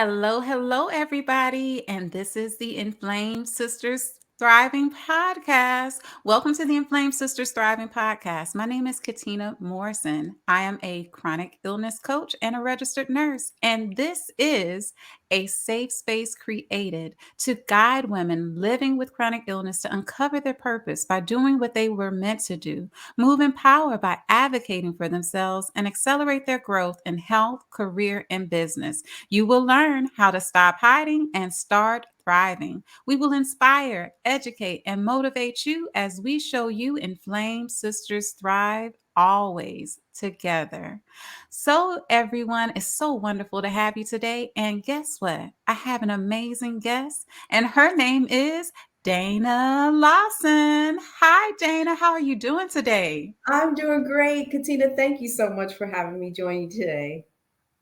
Hello, everybody. And this is the Inflamed Sisters Thriving Podcast. Welcome to the Inflamed Sisters Thriving Podcast. My name is Katina Morrison. I am a chronic illness coach and a registered nurse. And this is a safe space created to guide women living with chronic illness to uncover their purpose by doing what they were meant to do, move in power by advocating for themselves, and accelerate their growth in health, career, and business. You will learn how to stop hiding and start thriving. We will inspire, educate, and motivate you as we show you inflamed sisters thrive always together. So, everyone, it's so wonderful to have you today. And guess what? I have an amazing guest, and her name is Dana Lawson. Hi, Dana. How are you doing today? I'm doing great, Katina. Thank you so much for having me join you today.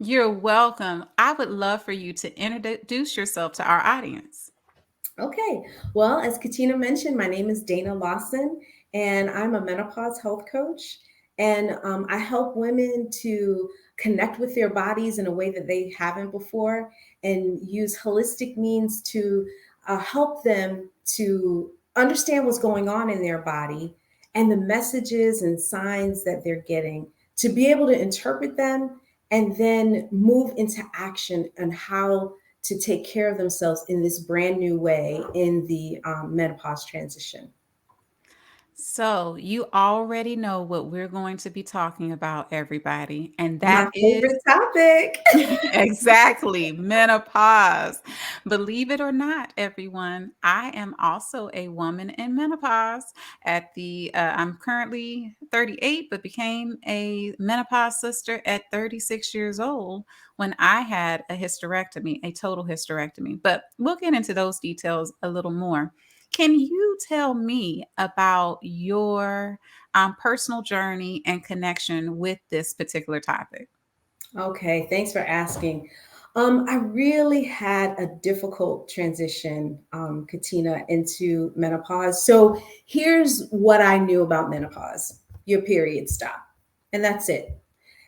You're welcome. I would love for you to introduce yourself to our audience. Okay, well, as Katina mentioned, my name is Dana Lawson, and I'm a menopause health coach. And I help women to connect with their bodies in a way that they haven't before and use holistic means to help them to understand what's going on in their body and the messages and signs that they're getting to be able to interpret them and then move into action on how to take care of themselves in this brand new way in the menopause transition. So, you already know what we're going to be talking about, everybody, and My that is favorite topic. exactly menopause. Believe it or not, everyone, I am also a woman in menopause. I'm currently 38, but became a menopause sister at 36 years old when I had a hysterectomy, a total hysterectomy. But we'll get into those details a little more. Can you tell me about your personal journey and connection with this particular topic? Okay, thanks for asking. I really had a difficult transition, Katina, into menopause. So here's what I knew about menopause: your period stop, and that's it.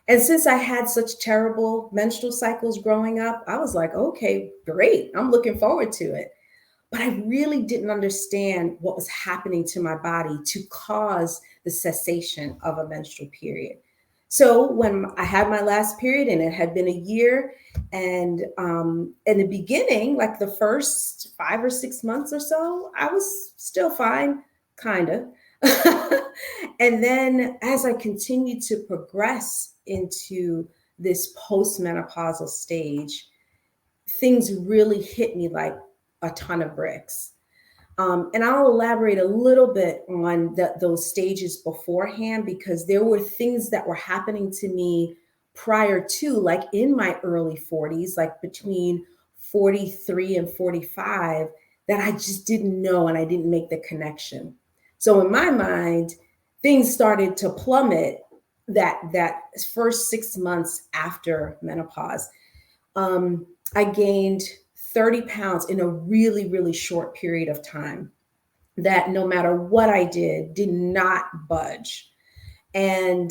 And since I had such terrible menstrual cycles growing up, I was like, okay, great. I'm looking forward to it. But I really didn't understand what was happening to my body to cause the cessation of a menstrual period. So when I had my last period, and it had been a year, and in the beginning, like the first 5 or 6 months or so, I was still fine, kind of. And then as I continued to progress into this postmenopausal stage, things really hit me like a ton of bricks. And I'll elaborate a little bit on those stages beforehand, because there were things that were happening to me prior to, like in my early 40s, like between 43 and 45, that I just didn't know and I didn't make the connection. So in my mind, things started to plummet that first 6 months after menopause. I gained 30 pounds in a really, really short period of time that no matter what I did not budge. And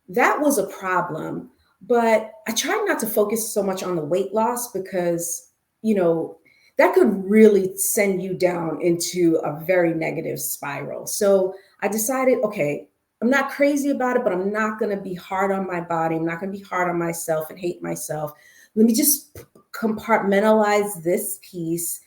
that was a problem. But I tried not to focus so much on the weight loss because, you know, that could really send you down into a very negative spiral. So I decided, okay, I'm not crazy about it, but I'm not going to be hard on my body. I'm not going to be hard on myself and hate myself. Let me just compartmentalize this piece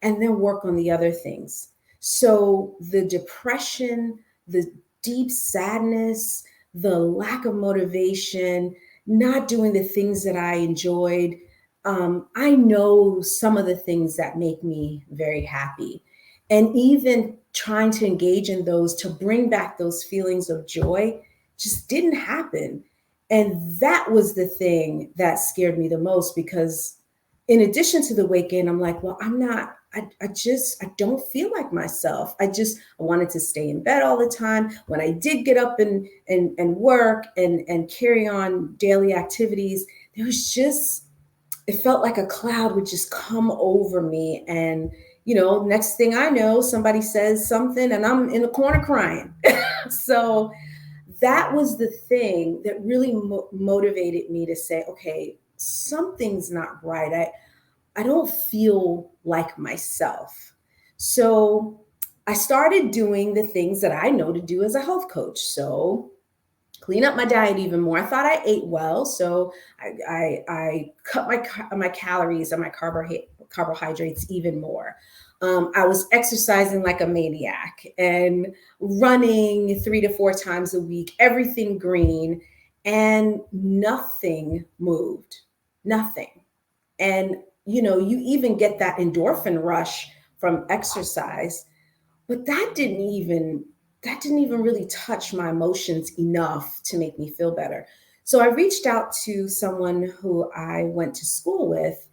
and then work on the other things. So the depression, the deep sadness, the lack of motivation, not doing the things that I enjoyed. I know some of the things that make me very happy. And even trying to engage in those to bring back those feelings of joy just didn't happen. And that was the thing that scared me the most, because in addition to the weight gain, I'm like, well, I don't feel like myself. I wanted to stay in bed all the time. When I did get up and work and carry on daily activities, there was just, it felt like a cloud would just come over me. And, next thing I know, somebody says something and I'm in the corner crying. So that was the thing that really motivated me to say, okay, something's not right. I don't feel like myself. So I started doing the things that I know to do as a health coach. So clean up my diet even more. I thought I ate well, so I cut my calories and my carbohydrates even more. I was exercising like a maniac and running 3 to 4 times a week, everything green, and nothing moved. Nothing. And you even get that endorphin rush from exercise, but that didn't even really touch my emotions enough to make me feel better. So I reached out to someone who I went to school with,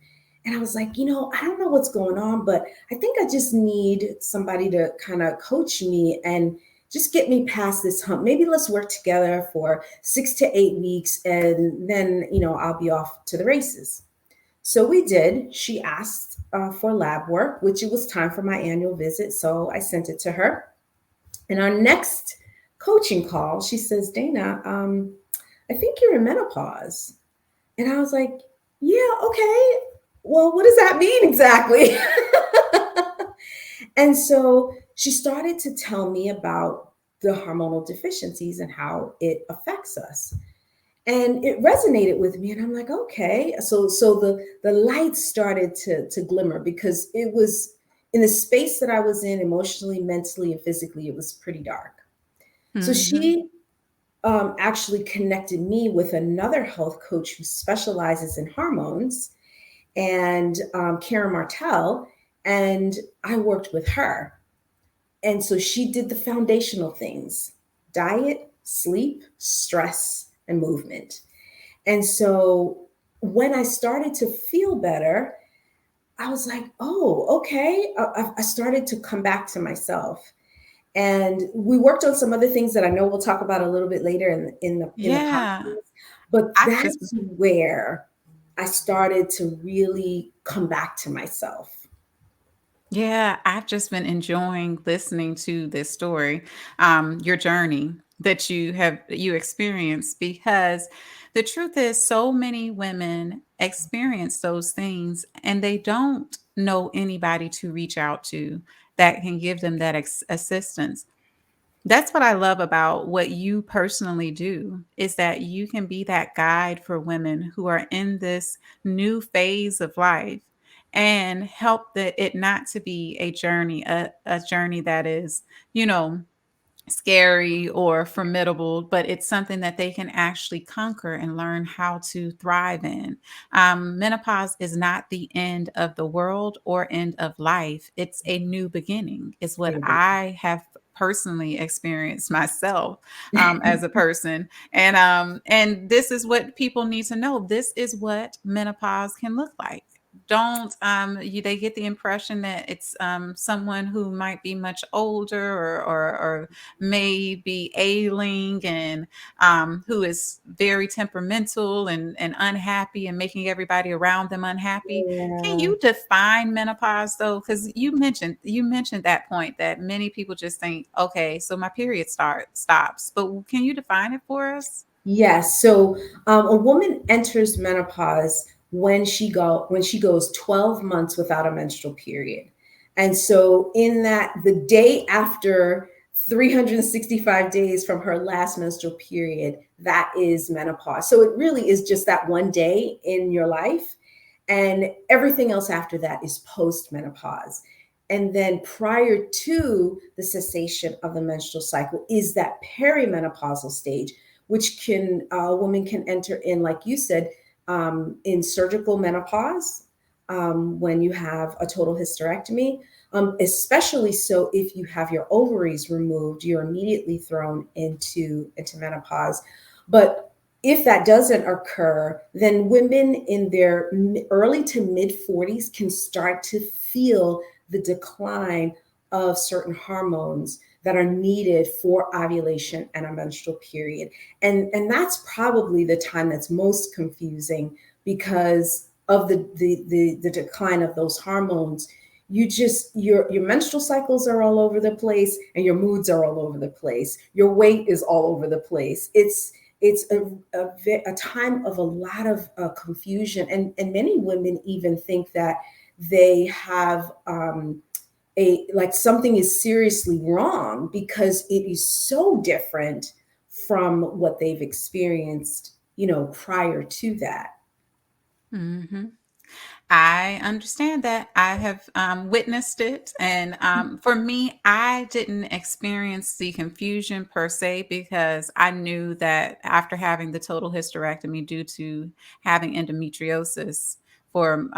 and I was like, I don't know what's going on, but I think I just need somebody to kind of coach me and just get me past this hump. Maybe let's work together for 6 to 8 weeks, and then I'll be off to the races. So we did. She asked for lab work, which it was time for my annual visit. So I sent it to her. And our next coaching call, she says, Dana, I think you're in menopause. And I was like, yeah, okay. Well, what does that mean exactly? And so she started to tell me about the hormonal deficiencies and how it affects us. And it resonated with me, and I'm like, okay. So the light started to glimmer, because it was in the space that I was in emotionally, mentally, and physically. It was pretty dark. So Hmm. she actually connected me with another health coach who specializes in hormones, and Karen Martell, and I worked with her. And so she did the foundational things: diet, sleep, stress, and movement. And so when I started to feel better, I was like, oh, okay. I started to come back to myself. And we worked on some other things that I know we'll talk about a little bit later in the Yeah. podcast. But I've just that's where I started to really come back to myself. Yeah, I've just been enjoying listening to this story, your journey that you experienced, because the truth is so many women experience those things and they don't know anybody to reach out to that can give them that assistance. That's what I love about what you personally do, is that you can be that guide for women who are in this new phase of life and help it not to be a journey, a journey that is, you know, scary or formidable, but it's something that they can actually conquer and learn how to thrive in. Menopause is not the end of the world or end of life. It's a new beginning, is what I have personally experienced myself as a person. And this is what people need to know. This is what menopause can look like. Don't they get the impression that it's someone who might be much older, or may be ailing, and who is very temperamental and unhappy and making everybody around them unhappy. Can Yeah. you define menopause though? Because you mentioned that point that many people just think, okay, so my period stops, but can you define it for us? Yes. So a woman enters menopause when she goes 12 months without a menstrual period. And so in that, the day after 365 days from her last menstrual period, that is menopause. So it really is just that one day in your life. And everything else after that is post-menopause. And then prior to the cessation of the menstrual cycle is that perimenopausal stage, which a woman can enter in, like you said, in surgical menopause, when you have a total hysterectomy. Especially so if you have your ovaries removed, you're immediately thrown into menopause. But if that doesn't occur, then women in their early to mid 40s can start to feel the decline of certain hormones that are needed for ovulation and a menstrual period. And that's probably the time that's most confusing, because of the decline of those hormones. Your menstrual cycles are all over the place, and your moods are all over the place. Your weight is all over the place. it's a time of a lot of confusion, and many women even think that they have a like something is seriously wrong because it is so different from what they've experienced, prior to that. Hmm. I understand that. I have witnessed it. And for me, I didn't experience the confusion per se because I knew that after having the total hysterectomy due to having endometriosis for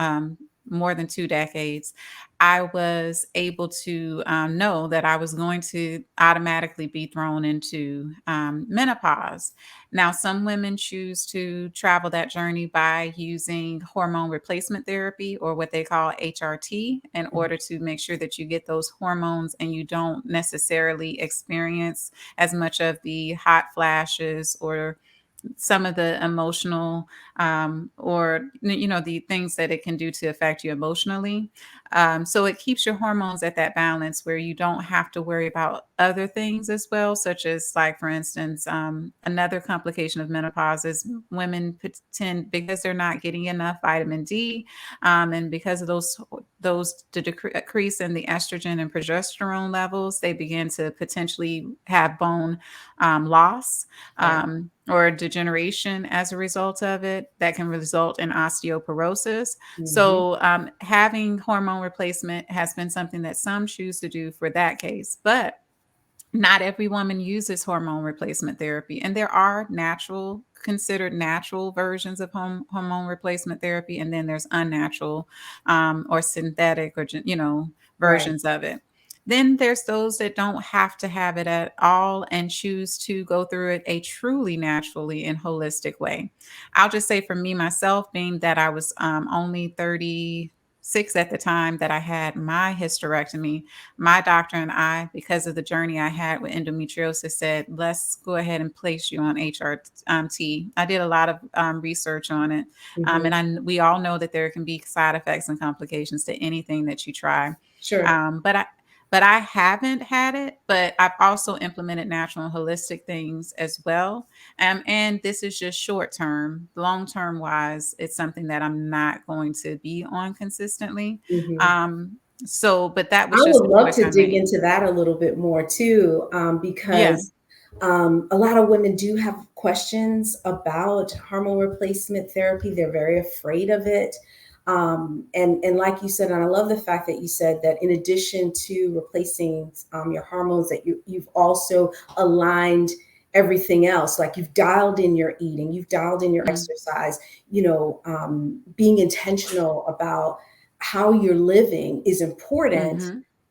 more than 2 decades, I was able to know that I was going to automatically be thrown into menopause. Now, some women choose to travel that journey by using hormone replacement therapy or what they call HRT in order to make sure that you get those hormones and you don't necessarily experience as much of the hot flashes or some of the emotional or the things that it can do to affect you emotionally. So it keeps your hormones at that balance where you don't have to worry about other things as well, such as, like, for instance, another complication of menopause is women tend, because they're not getting enough vitamin D, and because of those decrease in the estrogen and progesterone levels, they begin to potentially have bone loss, Right. or degeneration as a result of it that can result in osteoporosis. Hmm. So, having hormone replacement has been something that some choose to do for that case, but not every woman uses hormone replacement therapy. And there are considered natural versions of hormone replacement therapy. And then there's unnatural or synthetic or, Right. versions of it. Then there's those that don't have to have it at all and choose to go through it a truly naturally and holistic way. I'll just say for me, myself, being that I was only 36 at the time that I had my hysterectomy, my doctor and I, because of the journey I had with endometriosis, said, let's go ahead and place you on HRT. I did a lot of research on it. Hmm. We all know that there can be side effects and complications to anything that you try. Sure. But I haven't had it, but I've also implemented natural and holistic things as well. And this is just short term. Long term wise, it's something that I'm not going to be on consistently. Hmm. But that I was just would a love choice to I dig made. into that a little bit more too, Yeah. because a lot of women do have questions about hormone replacement therapy. They're very afraid of it. And like you said, and I love the fact that you said that in addition to replacing your hormones, that you've also aligned everything else. Like you've dialed in your eating, you've dialed in your Mm, exercise, being intentional about how you're living is important.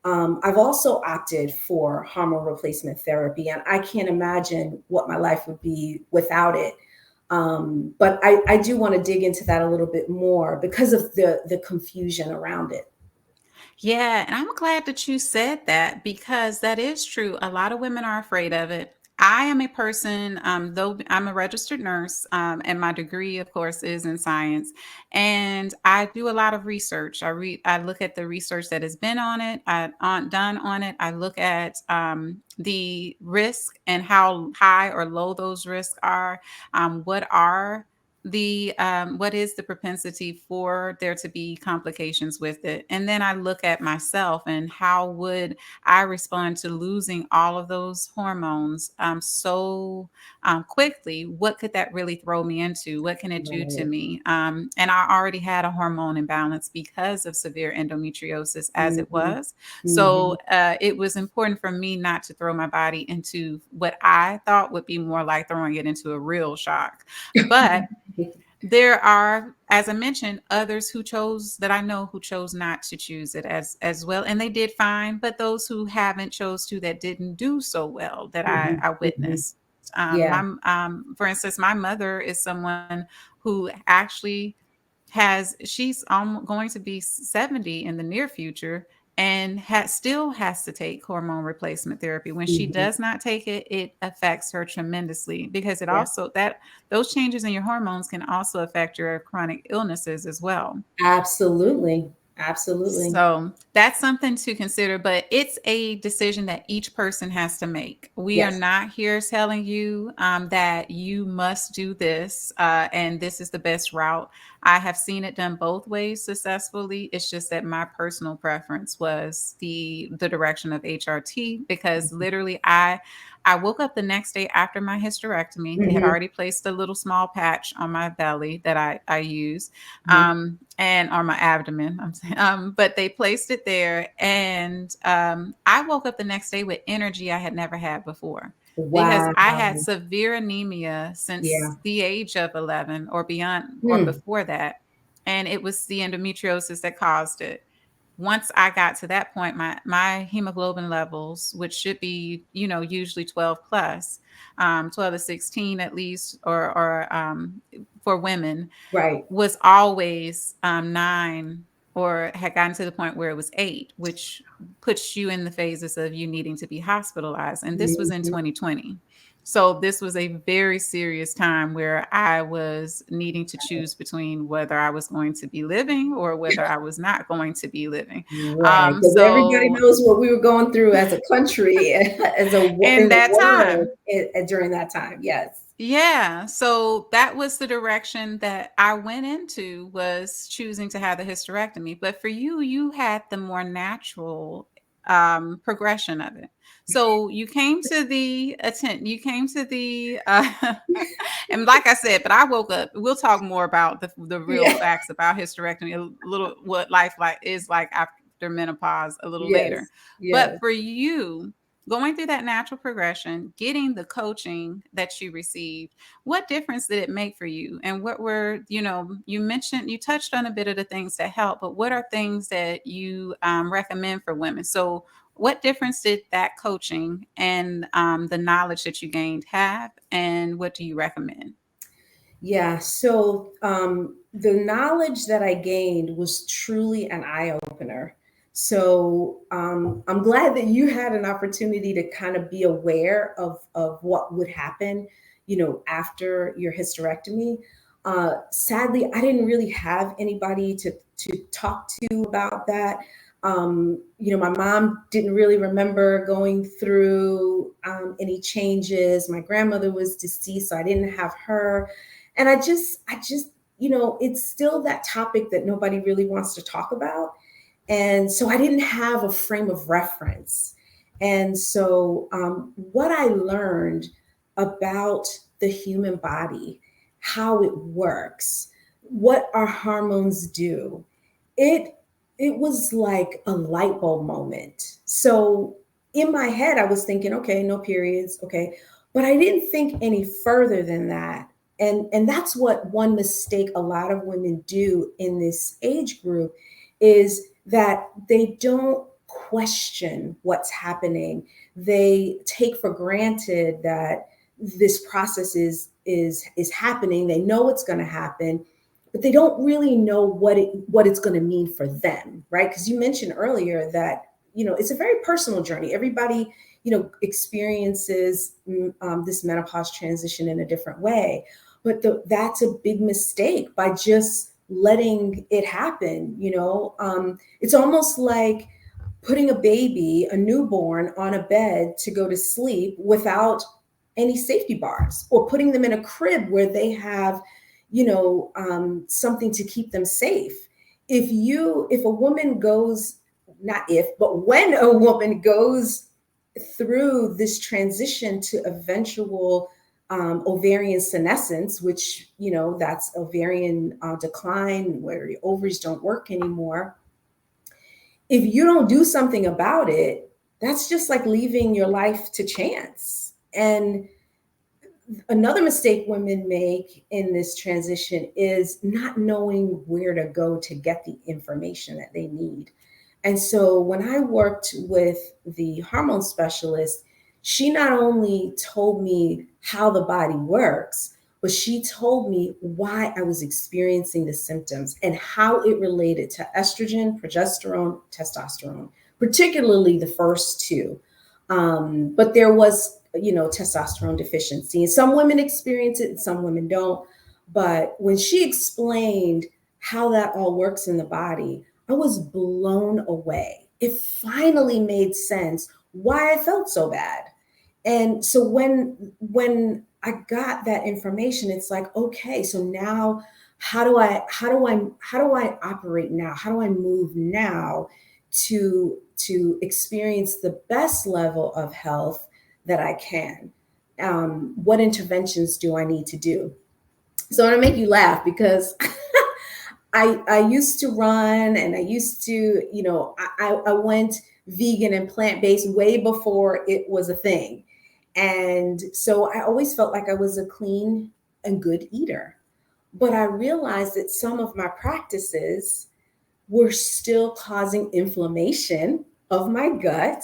mhm. I've also opted for hormone replacement therapy, and I can't imagine what my life would be without it. But I do want to dig into that a little bit more because of the confusion around it. Yeah, and I'm glad that you said that because that is true. A lot of women are afraid of it. I am a person, though I'm a registered nurse, and my degree, of course, is in science. And I do a lot of research. I look at the research that has been on it, done on it. I look at the risk and how high or low those risks are. What is the propensity for there to be complications with it, and then I look at myself and how would I respond to losing all of those hormones so quickly. What could that really throw me into? What can it do to Right. me? And I already had a hormone imbalance because of severe endometriosis as it Hmm. was. Hmm. So it was important for me not to throw my body into what I thought would be more like throwing it into a real shock. But there are, as I mentioned, others who chose that I know who chose not to choose it as well, and they did fine. But those who haven't chose to, that didn't do so well, that Hmm. I Hmm. witnessed. Yeah. For instance, my mother is someone who actually she's going to be 70 in the near future and still has to take hormone replacement therapy. When she Hmm. does not take it, it affects her tremendously because it Yeah. also that those changes in your hormones can also affect your chronic illnesses as well. Absolutely. Absolutely. So that's something to consider, but it's a decision that each person has to make. We are Yes. not here telling you that you must do this and this is the best route. I have seen it done both ways successfully. It's just that my personal preference was the direction of HRT because literally I woke up the next day after my hysterectomy. They had Hmm. already placed a little small patch on my belly that I use Hmm. and on my abdomen. I'm saying, but they placed it there, and I woke up the next day with energy I had never had before because Wow. I had severe anemia Yeah. since the age of 11 or beyond or Hmm. before that, and it was the endometriosis that caused it. Once I got to that point, my hemoglobin levels, which should be, usually 12 plus, 12 to 16 at least, or for women, Right. was always 9 or had gotten to the point where it was 8, which puts you in the phases of you needing to be hospitalized. And this was in Hmm. 2020. So this was a very serious time where I was needing to choose between whether I was going to be living or whether I was not going to be living. Right. Because everybody So knows what we were going through as a country, in in the that world time, during that time. Yes. yeah, so that was the direction that I went into, was choosing to have the hysterectomy. But for you, you had the more natural progression of it. So you came to the and like I said, but I woke up. We'll talk more about the real Yeah. facts about hysterectomy, a little what life like is like after menopause a little later. Yes. Yes. But for you, going through that natural progression, getting the coaching that you received, what difference did it make for you? And what were, you touched on a bit of the things that help, but what are things that you recommend for women? So, what difference did that coaching and the knowledge that you gained have? And what do you recommend? Yeah. So the knowledge that I gained was truly an eye opener. So I'm glad that you had an opportunity to kind of be aware of what would happen, after your hysterectomy. Sadly, I didn't really have anybody to talk to about that. My mom didn't really remember going through any changes. My grandmother was deceased, so I didn't have her. And I just it's still that topic that nobody really wants to talk about. And so I didn't have a frame of reference. And so what I learned about the human body, how it works, what our hormones do, it it was like a light bulb moment. So in my head I was thinking, okay, no periods, okay, but I didn't think any further than that. And that's what one mistake a lot of women do in this age group, is that they don't question what's happening. They take for granted that this process is happening. They know it's going to happen, but they don't really know what it's going to mean for them, right? Because you mentioned earlier that it's a very personal journey. Everybody experiences this menopause transition in a different way, but that's a big mistake by just letting it happen. It's almost like putting a baby, a newborn, on a bed to go to sleep without any safety bars, or putting them in a crib where they have something to keep them safe. If a woman goes, not if, but when a woman goes through this transition to eventual ovarian senescence, which that's ovarian decline, where your ovaries don't work anymore. If you don't do something about it, that's just like leaving your life to chance. And another mistake women make in this transition is not knowing where to go to get the information that they need. And so when I worked with the hormone specialist, she not only told me how the body works, but she told me why I was experiencing the symptoms and how it related to estrogen, progesterone, testosterone, particularly the first two. But there was, testosterone deficiency. And some women experience it and some women don't. But when she explained how that all works in the body, I was blown away. It finally made sense why I felt so bad. And so when I got that information, it's like, okay, so now how do I operate now? How do I move now to experience the best level of health that I can? What interventions do I need to do? So I'm gonna make you laugh because I used to run, and I used to, I went vegan and plant-based way before it was a thing. And so I always felt like I was a clean and good eater. But I realized that some of my practices were still causing inflammation of my gut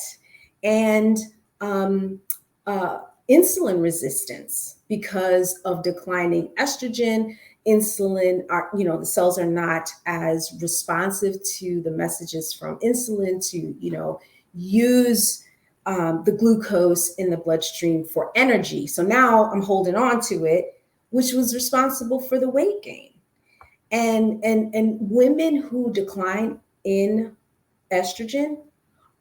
and um, uh, insulin resistance because of declining estrogen. Insulin are, the cells are not as responsive to the messages from insulin to, use the glucose in the bloodstream for energy. So now I'm holding on to it, which was responsible for the weight gain. And women who decline in estrogen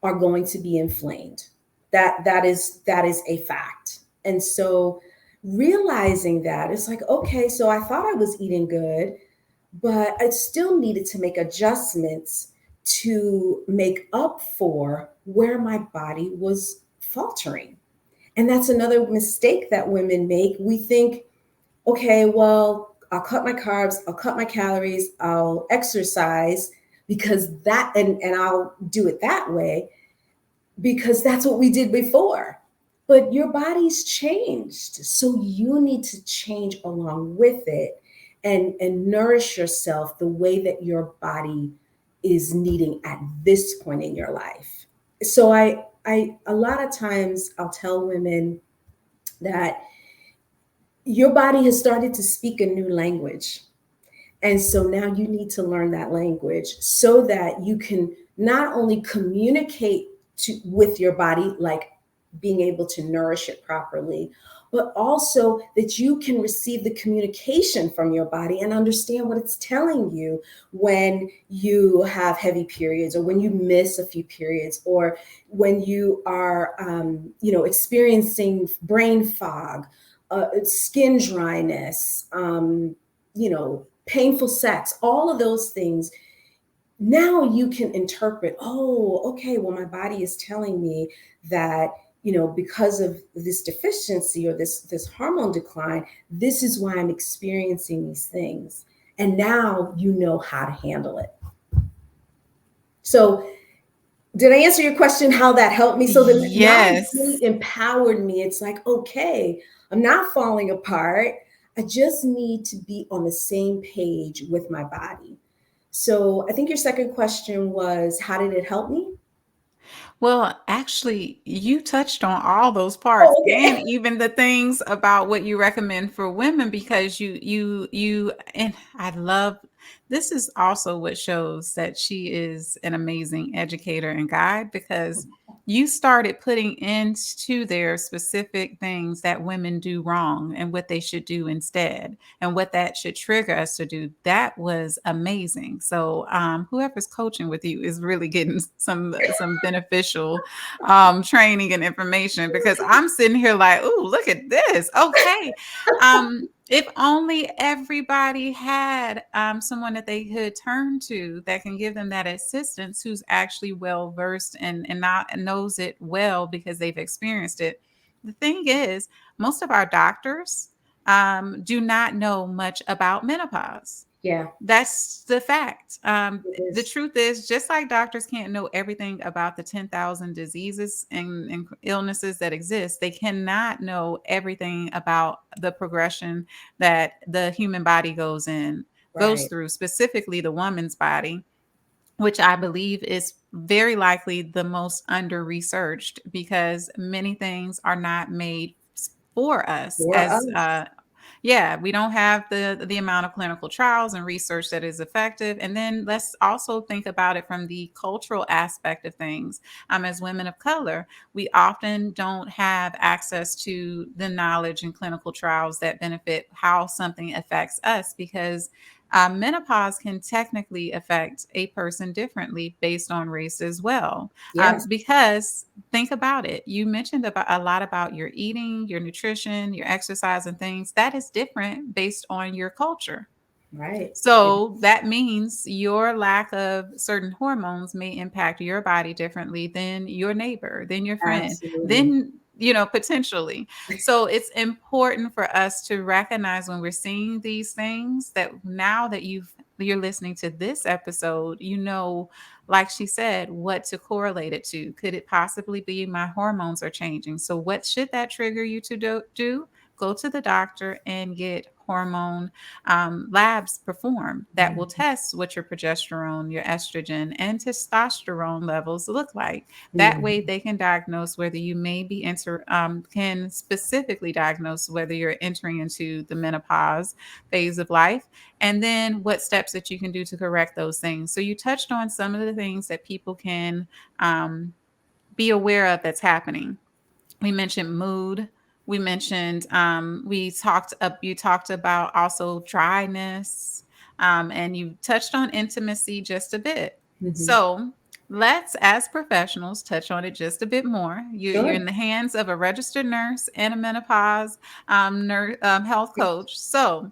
are going to be inflamed. That is a fact. And so realizing that, it's like, okay, so I thought I was eating good, but I still needed to make adjustments to make up for where my body was faltering. And that's another mistake that women make. We think, okay, well, I'll cut my carbs, I'll cut my calories, I'll exercise because and I'll do it that way because that's what we did before. But your body's changed. So you need to change along with it and nourish yourself the way that your body is needing at this point in your life. So I a lot of times I'll tell women that your body has started to speak a new language. And so now you need to learn that language so that you can not only communicate with your body, like being able to nourish it properly, but also that you can receive the communication from your body and understand what it's telling you when you have heavy periods or when you miss a few periods or when you are, experiencing brain fog, skin dryness, painful sex, all of those things. Now you can interpret, oh, okay, well, my body is telling me that, because of this deficiency or this hormone decline, this is why I'm experiencing these things. And now you know how to handle it. So did I answer your question how that helped me? So the knowledge Yes. really empowered me. It's like, okay, I'm not falling apart. I just need to be on the same page with my body. So I think your second question was, how did it help me? Well, actually, you touched on all those parts Oh, and okay. even the things about what you recommend for women because and I love this is also what shows that she is an amazing educator and guide because you started putting into their specific things that women do wrong and what they should do instead and what that should trigger us to do. That was amazing. So whoever's coaching with you is really getting some beneficial training and information because I'm sitting here like, ooh, look at this. Okay. If only everybody had someone that they could turn to that can give them that assistance who's actually well versed and not and knows it well because they've experienced it. The thing is, most of our doctors do not know much about menopause. Yeah, That's the fact. it The is. truth is, just like doctors can't know everything about the 10,000 diseases and illnesses that exist, they cannot know everything about the progression that the human body goes Right. through, specifically the woman's body, which I believe is very likely the most under researched because many things are not made for us For as us. yeah, we don't have the amount of clinical trials and research that is effective. And then let's also think about it from the cultural aspect of things. As women of color, we often don't have access to the knowledge and clinical trials that benefit how something affects us because Menopause can technically affect a person differently based on race as well. Yes. Because think about it. You mentioned about a lot about your eating, your nutrition, your exercise, and things that is different based on your culture. Right. It So is. that means your lack of certain hormones may impact your body differently than your neighbor, than your friend, Absolutely. then, potentially. So it's important for us to recognize when we're seeing these things that now that you're listening to this episode, like she said, what to correlate it to. Could it possibly be my hormones are changing? So what should that trigger you to do? Go to the doctor and get hormone labs performed that will Mhm. test what your progesterone, your estrogen, and testosterone levels look like. That way, Mhm. they can diagnose whether you may be can specifically diagnose whether you're entering into the menopause phase of life, and then what steps that you can do to correct those things. So, you touched on some of the things that people can um, be aware of that's happening. We mentioned mood. You talked about also dryness, and you touched on intimacy just a bit. Mhm. So let's, as professionals, touch on it just a bit more. You're Sure. in the hands of a registered nurse and a menopause health coach. So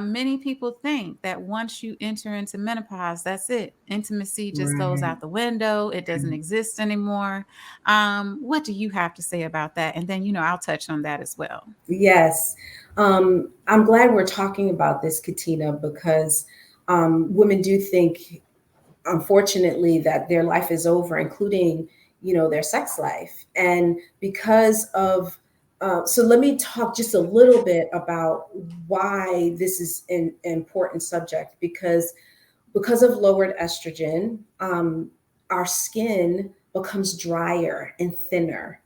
many people think that once you enter into menopause, that's it. Intimacy just goes Right. out the window. It doesn't exist anymore. What do you have to say about that? And then, I'll touch on that as well. Yes. I'm glad we're talking about this, Katina, because women do think, unfortunately, that their life is over, including, their sex life. And because of, so let me talk just a little bit about why this is an important subject, because of lowered estrogen, our skin becomes drier and thinner.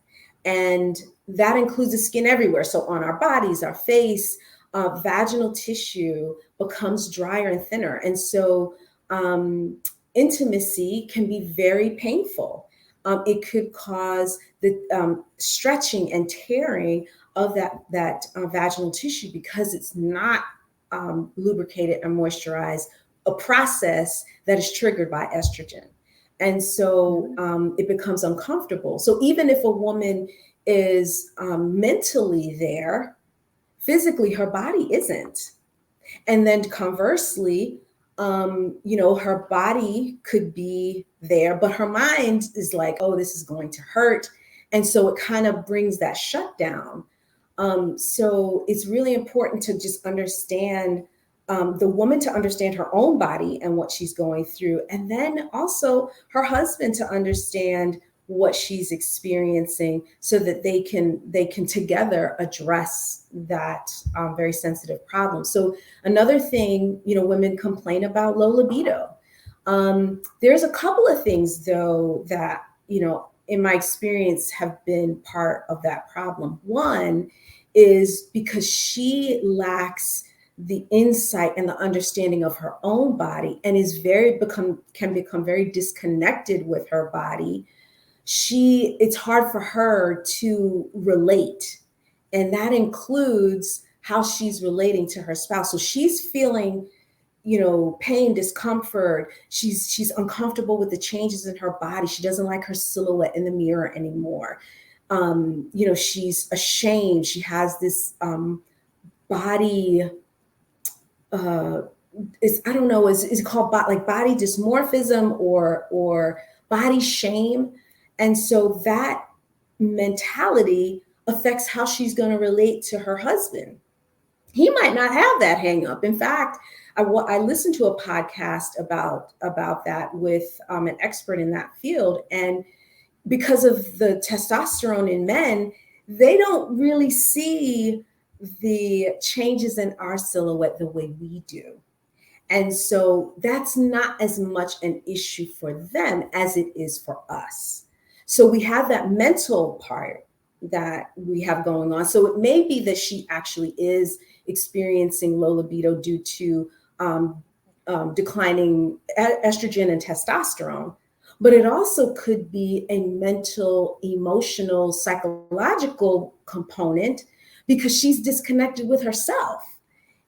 And that includes the skin everywhere. So on our bodies, our face, vaginal tissue becomes drier and thinner. And so um, intimacy can be very painful. It could cause the stretching and tearing of that vaginal tissue because it's not lubricated and moisturized, a process that is triggered by estrogen. And so Mhm. it becomes uncomfortable. So even if a woman is mentally there, physically her body isn't. And then conversely, her body could be there, but her mind is like, oh, this is going to hurt. And so it kind of brings that shutdown. So it's really important to just understand the woman to understand her own body and what she's going through, and then also her husband to understand what she's experiencing, so that they can together address that very sensitive problem. So another thing, women complain about low libido. There's a couple of things though that in my experience have been part of that problem. One is because she lacks the insight and the understanding of her own body, and is very become can become very disconnected with her body. It's hard for her to relate, and that includes how she's relating to her spouse. So she's feeling pain, discomfort. She's uncomfortable with the changes in her body. She doesn't like her silhouette in the mirror anymore. She's ashamed. She has this body, uh is I don't know, is it called like body dysmorphism or body shame. And so that mentality affects how she's going to relate to her husband. He might not have that hang up. In fact, I listened to a podcast about that with an expert in that field. And because of the testosterone in men, they don't really see the changes in our silhouette the way we do. And so that's not as much an issue for them as it is for us. So we have that mental part that we have going on. So it may be that she actually is experiencing low libido due to um, declining estrogen and testosterone. But it also could be a mental, emotional, psychological component because she's disconnected with herself.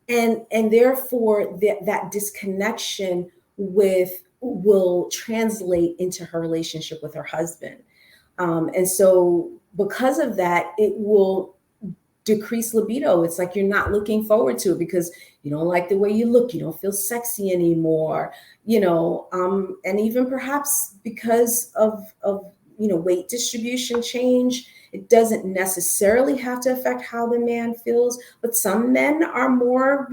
and therefore that disconnection with will translate into her relationship with her husband. And so because of that, it will decrease libido. It's like you're not looking forward to it because you don't like the way you look, you don't feel sexy anymore, and even perhaps because of weight distribution change. It doesn't necessarily have to affect how the man feels, but some men are more,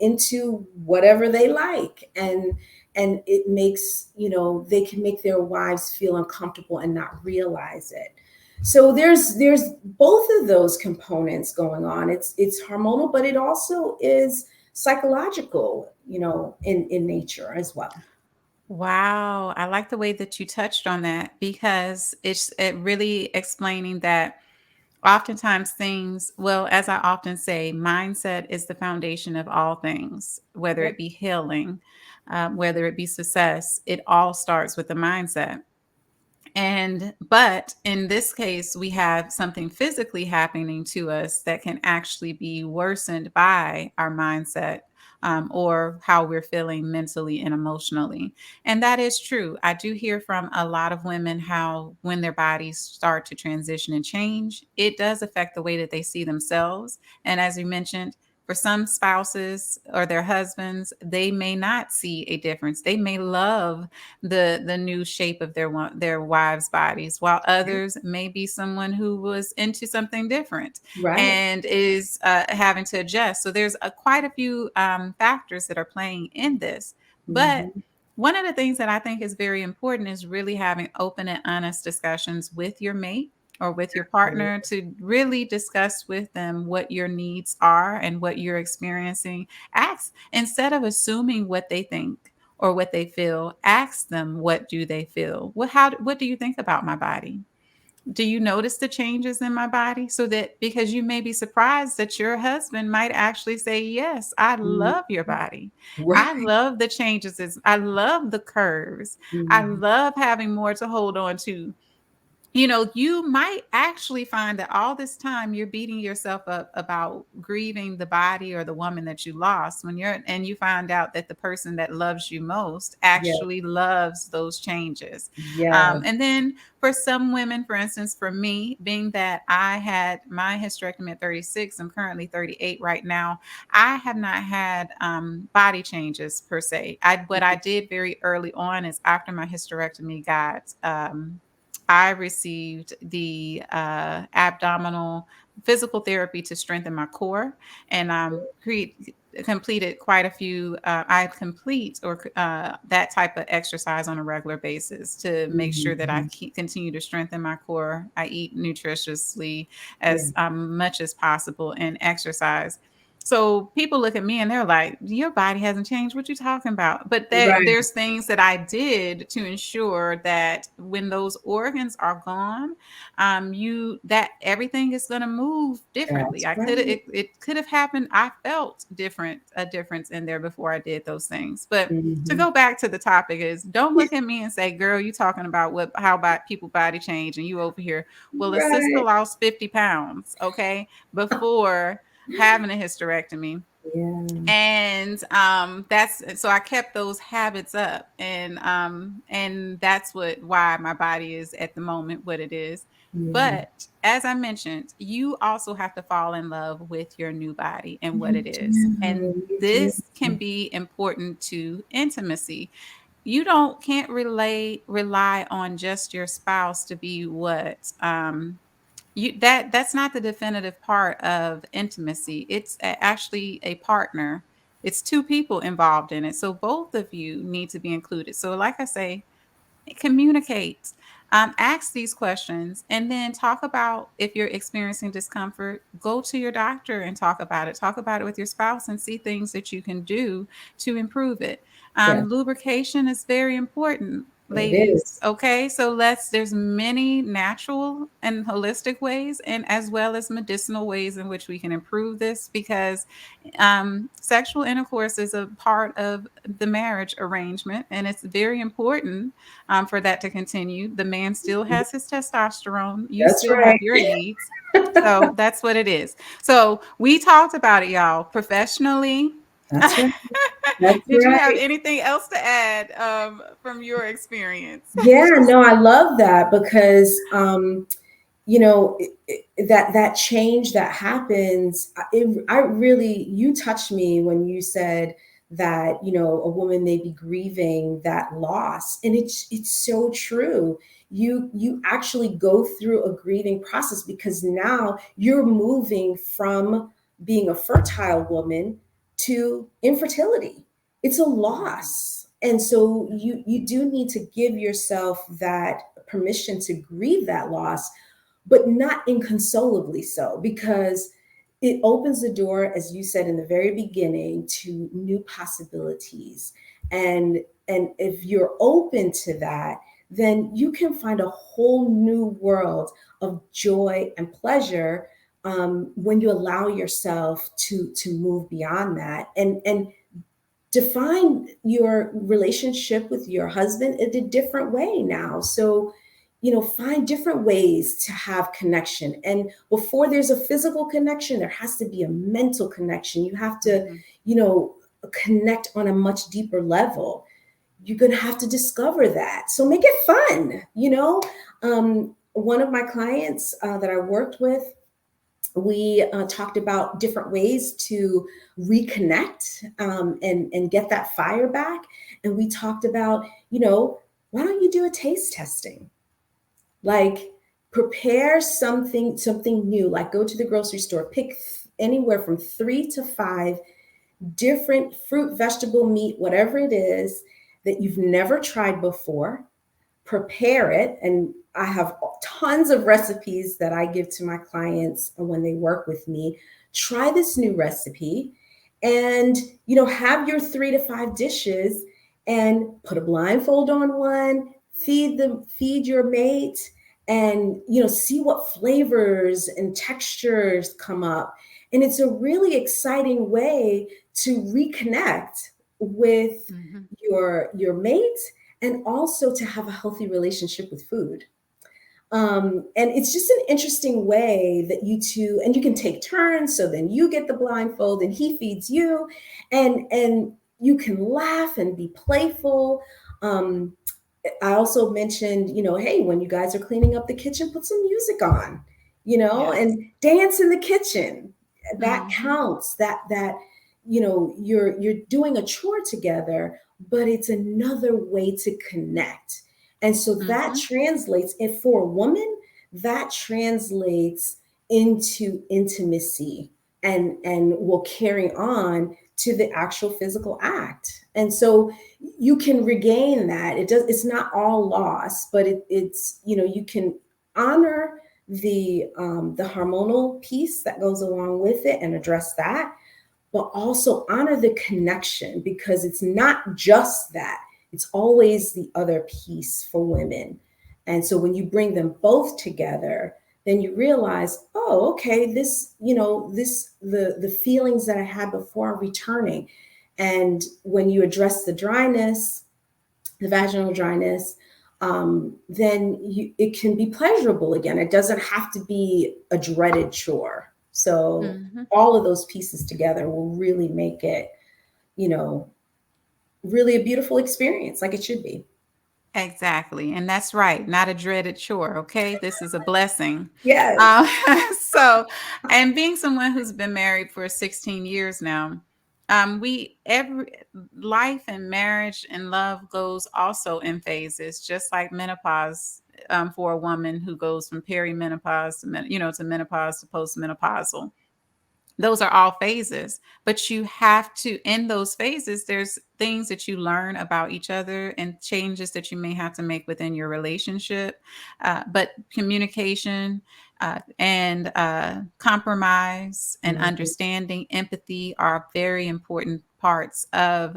into whatever they like, and it makes, they can make their wives feel uncomfortable and not realize it. So there's both of those components going on. It's hormonal, but it also is psychological, in nature as well. Wow, I like the way that you touched on that because it really explaining that oftentimes things, well, as I often say, mindset is the foundation of all things, whether Yep. it be healing, whether it be success, it all starts with the mindset. But in this case, we have something physically happening to us that can actually be worsened by our mindset, or how we're feeling mentally and emotionally. And that is true. I do hear from a lot of women how when their bodies start to transition and change, it does affect the way that they see themselves. And as you mentioned, for some spouses or their husbands, they may not see a difference. They may love the new shape of their wives' bodies, while others may be someone who was into something different Right. and is having to adjust. So there's quite a few factors that are playing in this. But Hmm. one of the things that I think is very important is really having open and honest discussions with your mate or with your partner to really discuss with them what your needs are and what you're experiencing. Ask instead of assuming what they think or what they feel, ask them what do they feel? What do you think about my body? Do you notice the changes in my body? So that because you may be surprised that your husband might actually say, "Yes, I Hmm. love your body. I Right. love the changes. I love the curves. I Hmm. love having more to hold on to." You might actually find that all this time you're beating yourself up about grieving the body or the woman that you lost and you find out that the person that loves you most Yeah. actually loves those changes. Yeah. And then for some women, for instance, for me, being that I had my hysterectomy at 36, I'm currently 38 right now. I have not had body changes per se. What I did very early on is after my hysterectomy I received the abdominal physical therapy to strengthen my core, and completed quite a few. I complete or that type of exercise on a regular basis to make sure that I Hmm. continue to strengthen my core. I eat nutritiously Yeah. as much as possible and exercise. So people look at me and they're like, "Your body hasn't changed. What you talking about?" But Right. there's things that I did to ensure that when those organs are gone, you that everything is going to move differently. That's right. It could have happened. I felt a difference in there before I did those things. But to Hmm. go back to the topic is don't look at me and say, "Girl, you talking about how about people body change and you over here." Well, a sister Right. lost 50 pounds, okay, before having a hysterectomy. Yeah. And that's so I kept those habits up, and that's why my body is at the moment what it is. Yeah. But as I mentioned, you also have to fall in love with your new body and what You it is, and do. You this can do. be important to intimacy. You don't can't rely on just your spouse to be what that's not the definitive part of intimacy. It's actually a partner. It's two people involved in it. So both of you need to be included. So like I say, communicate, ask these questions, and then talk about if you're experiencing discomfort, go to your doctor and talk about it with your spouse and see things that you can do to improve it. Yeah. Lubrication is very important. It ladies. is. Okay, so there's many natural and holistic ways, and as well as medicinal ways in which we can improve this, because sexual intercourse is a part of the marriage arrangement, and it's very important for that to continue. The man still has his testosterone, you That's still have right. your needs. So that's what it is. So we talked about it, y'all, professionally. That's right. That's Did you have right. anything else to add from your experience? Yeah, no, I love that because that change that happens, I really, you touched me when you said that, a woman may be grieving that loss, and it's so true. You actually go through a grieving process because now you're moving from being a fertile woman to infertility. It's a Mhm, loss, and so mhm, you do need to give yourself that permission to grieve that loss, but not inconsolably so, because it opens the door, as you said in the very beginning, to new possibilities. And if you're open to that, then you can find a whole new world of joy and pleasure, when you allow yourself to move beyond that, and define your relationship with your husband in a different way now. So, find different ways to have connection. And before there's a physical connection, there has to be a mental connection. You have to, mhm. you know, connect on a much deeper level. You're going to have to discover that. So make it fun. One of my clients that I worked with, we talked about different ways to reconnect, and get that fire back. And we talked about, why don't you do a taste testing? Like, prepare something new. Like, go to the grocery store, pick anywhere from 3 to 5 different fruit, vegetable, meat, whatever it is that you've never tried before. Prepare it. And I have tons of recipes that I give to my clients when they work with me. Try this new recipe, and have your 3 to 5 dishes, and put a blindfold on one, feed your mate, and see what flavors and textures come up. And it's a really exciting way to reconnect with Mhm. your mate, and also to have a healthy relationship with food. And it's just an interesting way that you two, and you can take turns. So then you get the blindfold and he feeds you, and you can laugh and be playful. Um, I also mentioned, hey, when you guys are cleaning up the kitchen, put some music on, Yes. and dance in the kitchen. That Mhm, counts. That you're doing a chore together, but it's another way to connect. And so that mhm, translates, and for a woman, that translates into intimacy, and will carry on to the actual physical act. And so you can regain that. It's not all lost, but it's you can honor the hormonal piece that goes along with it and address that, but also honor the connection, because it's not just that, it's always the other piece for women. And so when you bring them both together, then you realize, oh, okay, the feelings that I had before are returning. And when you address the dryness, the vaginal dryness, then it can be pleasurable again. It doesn't have to be a dreaded chore. So mhm. all of those pieces together will really make it, you know, really a beautiful experience, like it should be. Exactly, and that's right, not a dreaded chore, okay? This is a blessing. Yes. Um, so, and being someone who's been married for 16 years now, we every life and marriage and love goes also in phases, just like menopause, for a woman who goes from perimenopause to to menopause to postmenopausal. Those are all phases, but you have to, in those phases, things that you learn about each other and changes that you may have to make within your relationship. But communication and compromise and Mhm. understanding, empathy are very important parts of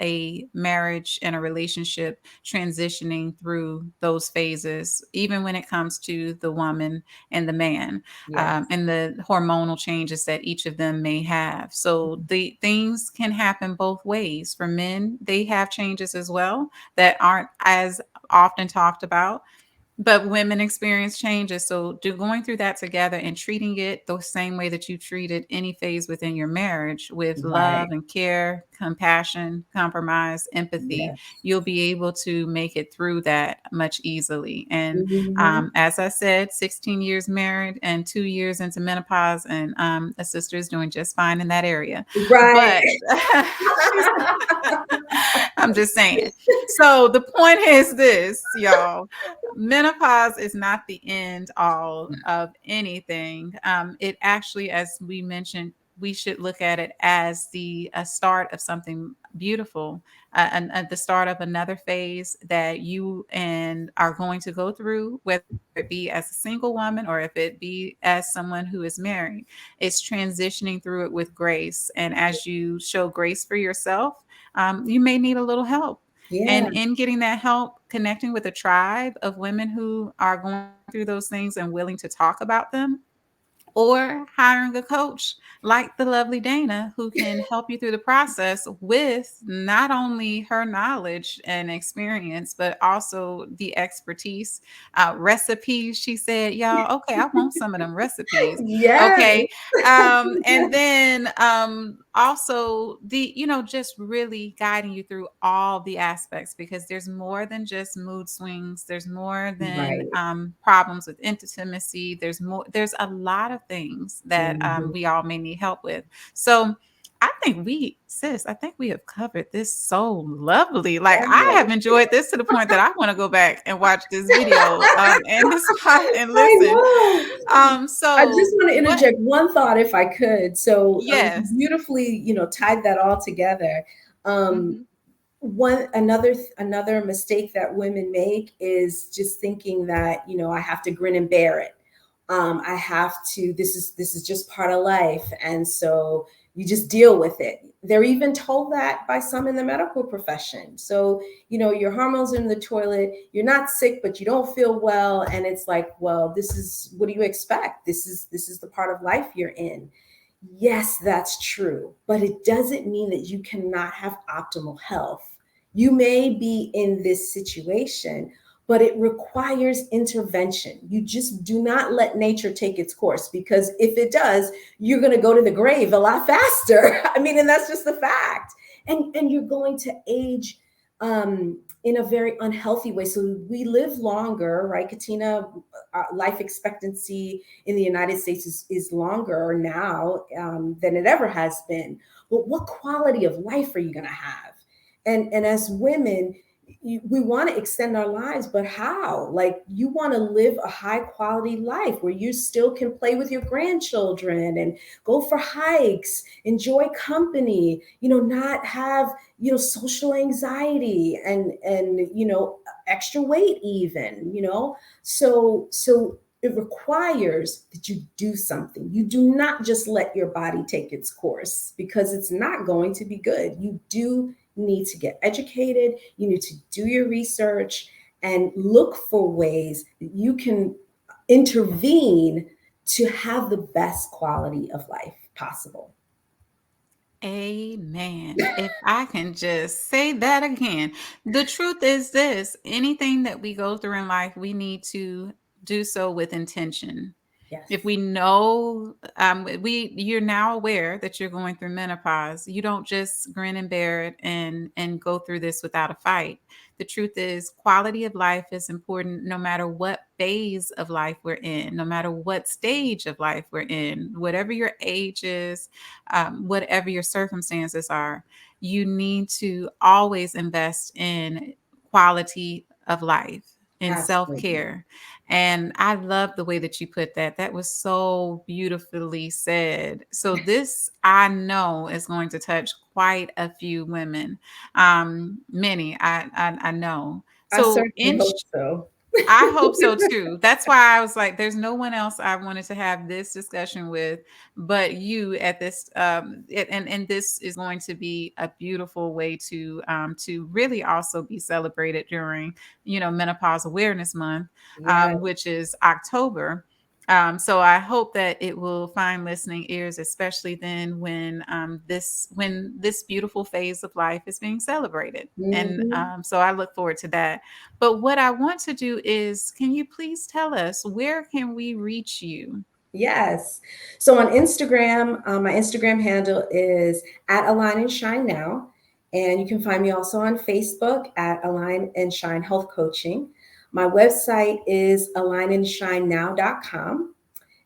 a marriage and a relationship transitioning through those phases, even when it comes to the woman and the man, Yes. and the hormonal changes that each of them may have. So the things can happen both ways. For men, they have changes as well that aren't as often talked about, but women experience changes. So going through that together and treating it the same way that you treated any phase within your marriage, with Right. love and care, compassion, compromise, empathy, Yes. you'll be able to make it through that much easily. And Mhm. as I said, 16 years married and 2 years into menopause, and a sister is doing just fine in that area. Right. But she's I'm just saying. So the point is this, y'all: menopause is not the end all of anything. It actually, as we mentioned, we should look at it as the start of something beautiful, and the start of another phase that you and are going to go through, whether it be as a single woman or if it be as someone who is married. It's transitioning through it with grace, and as you show grace for yourself, you may need a little help. Yeah. And in getting that help, connecting with a tribe of women who are going through those things and willing to talk about them, or hiring a coach like the lovely Dana, who can help you through the process with not only her knowledge and experience, but also the expertise, recipes. She said, y'all, okay, I want some of them recipes. Yes. Okay. And then also just really guiding you through all the aspects, because there's more than just mood swings. There's more than Right. problems with intimacy. There's a lot of things that Mhm. we all may need help with. So I think we have covered this so lovely. Like, I have Yes. enjoyed this to the point that I want to go back and watch this video and this pod and I listen. know. I just So want to what? interject one thought if I could. So, Yes. beautifully, tied that all together. Um, Hmm. one another mistake that women make is just thinking that I have to grin and bear it. I have to. This is just part of life, and so you just deal with it. They're even told that by some in the medical profession. So your hormones are in the toilet. You're not sick, but you don't feel well, and it's like, well, this is what do you expect? This is the part of life you're in. Yes, that's true, but it doesn't mean that you cannot have optimal health. You may be in this situation, but it requires intervention. You just do not let nature take its course, because if it does, you're going to go to the grave a lot faster. I mean, and that's just the fact. And you're going to age in a very unhealthy way. So we live longer, right, Katina? Life expectancy in the United States is longer now than it ever has been. But what quality of life are you going to have? And as women, we want to extend our lives, but how? Like, you want to live a high quality life where you still can play with your grandchildren and go for hikes, enjoy company, not have social anxiety and extra weight even. So it requires that you do something. You do not just let your body take its course, because it's not going to be good. You do need to get educated. You need to do your research and look for ways that you can intervene to have the best quality of life possible. Amen. If I can just say that again. The truth is this: anything that we go through in life, we need to do so with intention. Yes. If we know, you're now aware that you're going through menopause, you don't just grin and bear it and go through this without a fight. The truth is, quality of life is important no matter what phase of life we're in, no matter what stage of life we're in, whatever your age is, whatever your circumstances are. You need to always invest in quality of life. and Absolutely. self-care. And I love the way that you put that. That was so beautifully said. So this I know is going to touch quite a few women. Many I know. I So certainly hope so. I hope so too. That's why I was like, there's no one else I wanted to have this discussion with but you at this and this is going to be a beautiful way to really also be celebrated during, Menopause Awareness Month, Yeah. which is October. So I hope that it will find listening ears, especially then when this beautiful phase of life is being celebrated. And Mhm. so I look forward to that. But what I want to do is, can you please tell us where can we reach you? Yes. So on Instagram, my Instagram handle is at Align and Shine Now. And you can find me also on Facebook at Align and Shine Health Coaching. My website is alignandshinenow.com.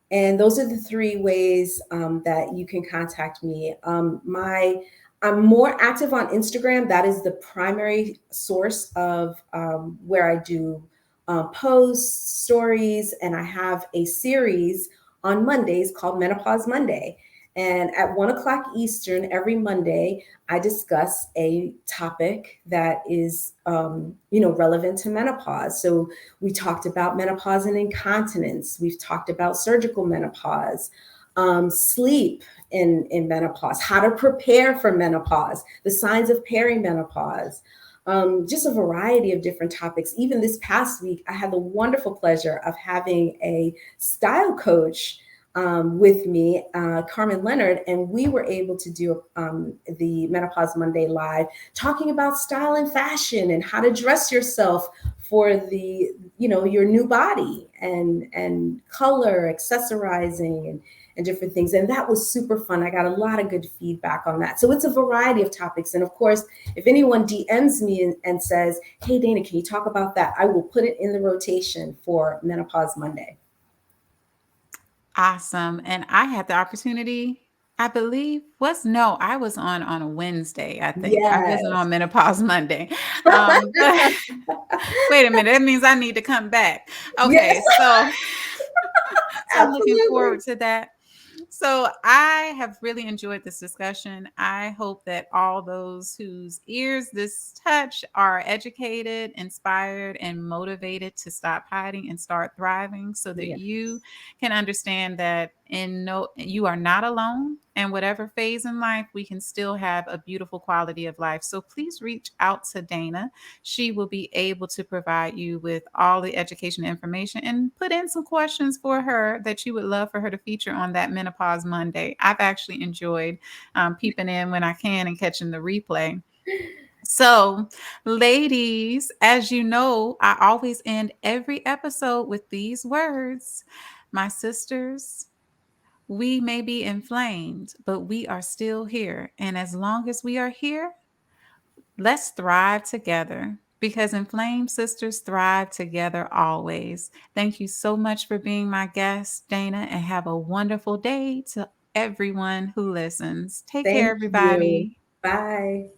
And those are the three ways that you can contact me. I'm more active on Instagram. That is the primary source of where I do posts, stories, and I have a series on Mondays called Menopause Monday. And at 1 o'clock Eastern every Monday, I discuss a topic that is, relevant to menopause. So we talked about menopause and incontinence. We've talked about surgical menopause, sleep in menopause, how to prepare for menopause, the signs of perimenopause, just a variety of different topics. Even this past week, I had the wonderful pleasure of having a style coach with me, Carmen Leonard, and we were able to do the Menopause Monday Live, talking about style and fashion and how to dress yourself for your new body and color, accessorizing and different things. And that was super fun. I got a lot of good feedback on that. So it's a variety of topics. And of course, if anyone DMs me and says, "Hey, Dana, can you talk about that?" I will put it in the rotation for Menopause Monday. Awesome. And I had the opportunity, I believe, I was on a Wednesday, I think. I wasn't Yes. on Menopause Monday. But wait a minute, that means I need to come back. Yes, Okay, so so I'm looking forward absolutely. to that. So I have really enjoyed this discussion. I hope that all those whose ears this touch are educated, inspired, and motivated to stop hiding and start thriving so that Yes. you can understand that you are not alone. And whatever phase in life, we can still have a beautiful quality of life. So please reach out to Dana. She will be able to provide you with all the education information and put in some questions for her that you would love for her to feature on that Menopause Monday. I've actually enjoyed peeping in when I can and catching the replay. So, ladies, as you know, I always end every episode with these words. My sisters, we may be inflamed, but we are still here. And as long as we are here, let's thrive together because inflamed sisters thrive together always. Thank you so much for being my guest, Dana, and have a wonderful day to everyone who listens. Take care, Thank you. everybody. Bye.